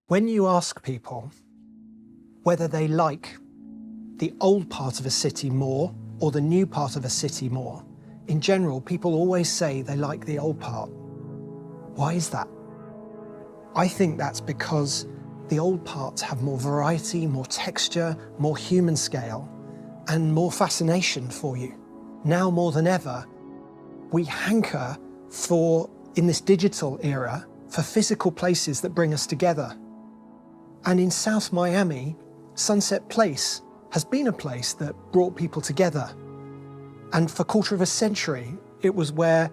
When you ask people whether they like the old part of a city more or the new part of a city more, in general, people always say they like the old part. Why is that? I think that's because the old parts have more variety, more texture, more human scale, and more fascination for you. Now more than ever, we hanker for, in this digital era, for physical places that bring us together. And in South Miami, Sunset Place has been a place that brought people together. And for a quarter of a century, it was where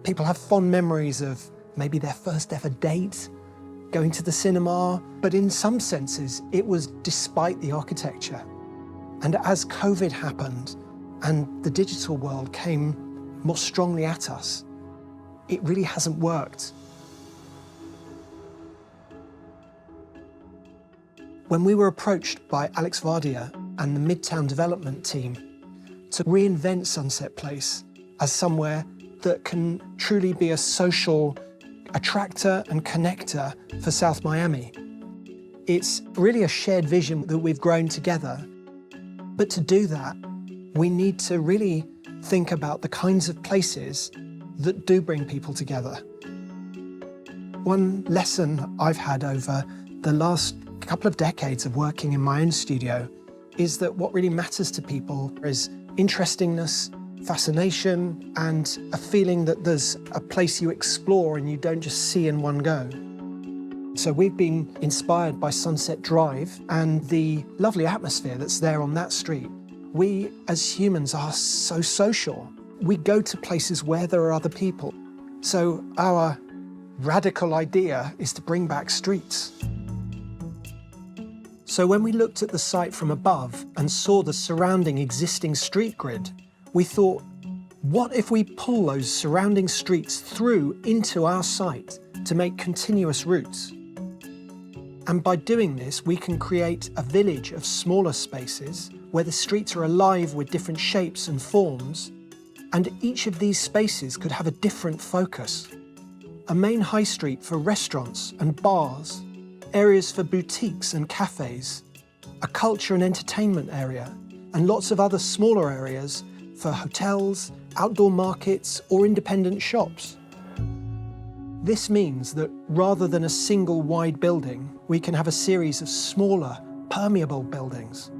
people have fond memories of maybe their first ever date, going to the cinema, but in some senses, it was despite the architecture. And as COVID happened and the digital world came more strongly at us, it really hasn't worked. When we were approached by Alex Vardia and the Midtown Development team to reinvent Sunset Place as somewhere that can truly be a social attractor and connector for South Miami, it's really a shared vision that we've grown together. But to do that, we need to really think about the kinds of places that do bring people together. One lesson I've had over the last couple of decades of working in my own studio is that what really matters to people is interestingness, fascination, and a feeling that there's a place you explore and you don't just see in one go. So we've been inspired by Sunset Drive and the lovely atmosphere that's there on that street. We, as humans, are so social. We go to places where there are other people. So our radical idea is to bring back streets. So when we looked at the site from above and saw the surrounding existing street grid, we thought, what if we pull those surrounding streets through into our site to make continuous routes? And by doing this, we can create a village of smaller spaces where the streets are alive with different shapes and forms, and each of these spaces could have a different focus. A main high street for restaurants and bars, areas for boutiques and cafes, a culture and entertainment area, and lots of other smaller areas for hotels, outdoor markets, or independent shops. This means that rather than a single wide building, we can have a series of smaller, permeable buildings,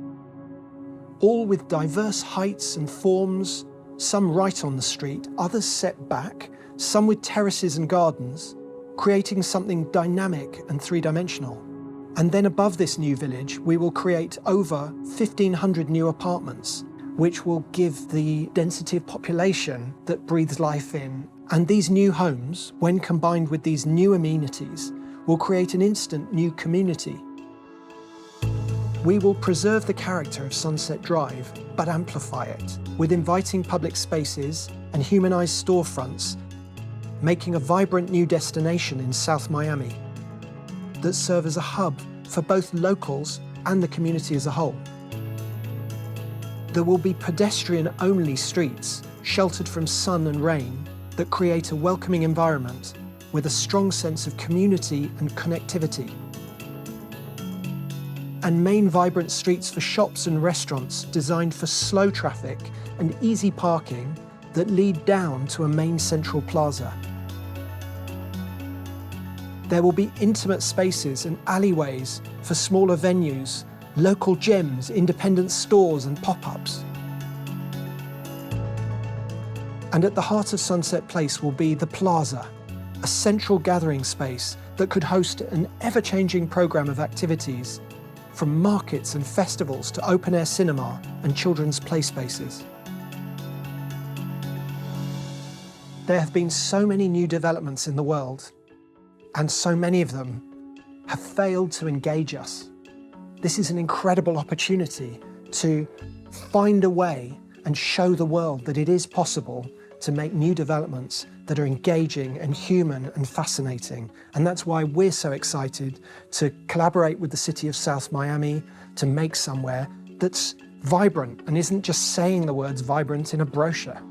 all with diverse heights and forms, some right on the street, others set back, some with terraces and gardens, creating something dynamic and three-dimensional. And then above this new village, we will create over 1,500 new apartments, which will give the density of population that breathes life in. And these new homes, when combined with these new amenities, will create an instant new community. We will preserve the character of Sunset Drive, but amplify it with inviting public spaces and humanized storefronts, making a vibrant new destination in South Miami that serve as a hub for both locals and the community as a whole. There will be pedestrian-only streets, sheltered from sun and rain, that create a welcoming environment with a strong sense of community and connectivity. And main vibrant streets for shops and restaurants designed for slow traffic and easy parking that lead down to a main central plaza. There will be intimate spaces and alleyways for smaller venues, local gyms, independent stores and pop-ups. And at the heart of Sunset Place will be the plaza, a central gathering space that could host an ever-changing program of activities, from markets and festivals to open-air cinema and children's play spaces. There have been so many new developments in the world, and so many of them have failed to engage us. This is an incredible opportunity to find a way and show the world that it is possible to make new developments that are engaging and human and fascinating. And that's why we're so excited to collaborate with the city of South Miami to make somewhere that's vibrant and isn't just saying the words vibrant in a brochure.